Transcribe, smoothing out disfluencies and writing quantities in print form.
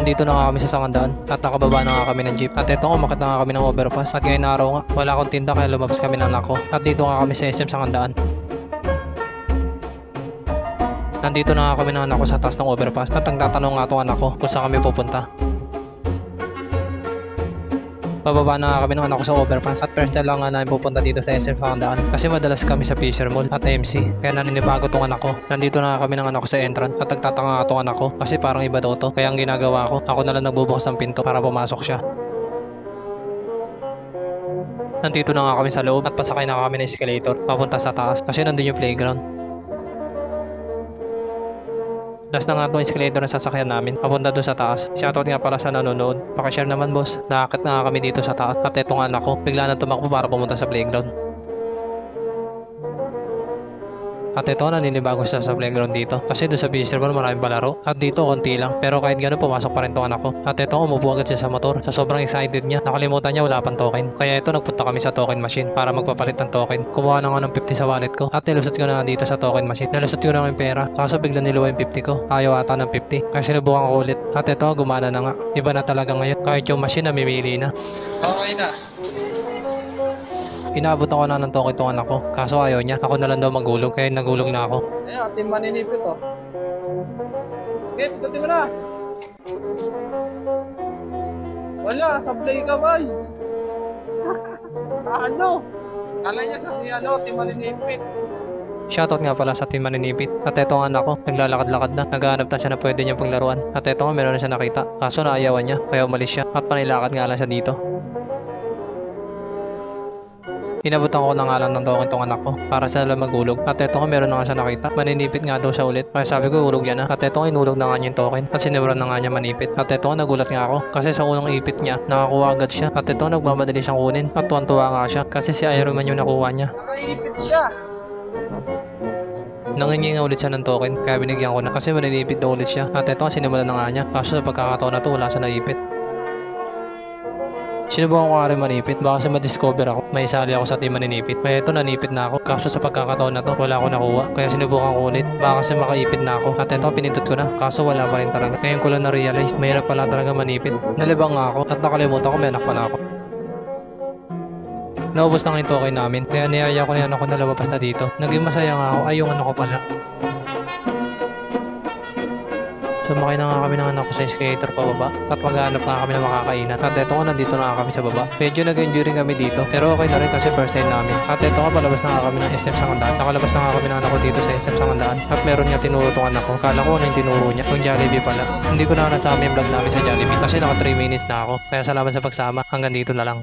Nandito na nga kami sa Sangandaan at nakababa na nga kami ng jeep. At eto, umakit na nga kami ng overpass. At ngayon araw nga, wala akong tinda kaya lumabas kami ng Nako. At dito nga kami sa SM Sangandaan. Nandito na nga kami ng anak ko sa taas ng overpass at nagtatanong nga itong anak ko kung saan kami pupunta. Bababa na nga kami ng anak ko sa overpass at first time lang nga namin pupunta dito sa SM Sangandaan kasi madalas kami sa Fisher Mall at MC kaya naninibago tong anak ko. Nandito na nga kami ng anak ko sa entrance at nagtatanga nga tong anak ko kasi parang iba daw to kaya ang ginagawa ko, ako na lang nagbubukas ng pinto para pumasok siya. Nandito na nga kami sa loob at pasakay na kami ng escalator papunta sa taas kasi nandun yung playground. Last na nga itong escalator na sasakyan namin papunta doon sa taas. Shoutout nga pala sa nanonood. Pakishare naman boss. Nakakit na nga kami dito sa taas. At eto nga anak ko, bigla na tumakbo para pumunta sa playground. At ito, naninibago siya sa playground dito. Kasi doon sa Fisher Mall maraming palaro. At dito, konti lang. Pero kahit gano'n, pumasok pa rin itong anak ko. At ito, umupo agad siya sa motor. Sa sobrang excited niya, nakalimutan niya wala pang token. Kaya ito, nagpunta kami sa token machine para magpapalit ng token. Kumuha na nga ng 50 sa wallet ko. At nilusot ko na nga dito sa token machine. Nilusot ko na nga yung pera. Kaso biglang niluwa yung 50 ko. Ayaw ata ng 50. Kaya sinubukan ko ulit. At ito, gumana na nga. Iba na talaga ngayon. Kahit yung machine namimili na. Okay na. Inaabot ako na ng token itong anak ko. Kaso ayaw niya. Ako na lang daw magulog. Kaya nagulog na ako. Eh, ating maninipit oh. Okay, pagdating mo na. Wala, sablay ka ba? Ano? Kala niya sa si team maninipit. Shoutout nga pala sa team maninipit. At eto ang anak ko, naglalakad-lakad na. Naghahanap na siya na pwede niyang panglaruan. At eto nga, meron na siya nakita. Kaso naayawan niya. Kaya umalis siya. At panilakad nga lang siya dito. Inabutan ko na nga lang ng token tong anak ko para sa lang magulog. At eto nga meron na nga siya nakita. Maninipit nga daw siya ulit. Kaya sabi ko ulog yan na. At eto nga inulog na nga niya yung token. At sinimuran na nga niya manipit. At eto nga nagulat nga ako. Kasi sa unang ipit niya, nakakuha agad siya. At eto nagmamadali siyang kunin. At tuwan-tuwa nga siya. Kasi si Iron Man yung nakuha niya. Nakaipit siya. Nangingi nga ulit siya ng token. Kaya binigyan ko na. Kasi maninipit na ulit siya. At eto nga sinimulan na nga niya. Kaso sa pagkakataon na to wala siya naipit. Sinubukan ko nga rin manipit, baka kasi ma-discover ako. May isali ako sa team maninipit. Kaya ito nanipit na ako. Kaso sa pagkakataon na to, wala ako nakuha. Kaya sinubukan ko ulit, baka kasi makaipit na ako. At ito, pinindot ko na. Kaso wala pa rin talaga. Ngayon ko lang na-realize, mahirap pala talaga manipit. Nalibang nga ako at nakalimutan ko may anak pala ako. Naubos na nga yung token namin. Kaya niyaya ko na yan ako na lumabas na dito. Naging masaya nga ako, ay yung ano ko pala. Sumakay na nga kami ng anak ko sa escalator pababa at maghanap nga kami ng makakainan. At eto nga nandito na nga kami sa baba. Medyo nag-enjoy rin kami dito pero okay na rin kasi first time namin. At eto nga palabas na nga kami ng SM Sangandaan. Nakalabas na nga kami ng anak ko dito sa SM Sangandaan. At meron nga tinuro tong anak ko. Kala ko ano yung tinuro niya. Yung Jollibee pala. Hindi ko na nasama yung vlog namin sa Jollibee kasi naka 3 minutes na ako. Kaya salamat sa pagsama. Hanggang dito na lang.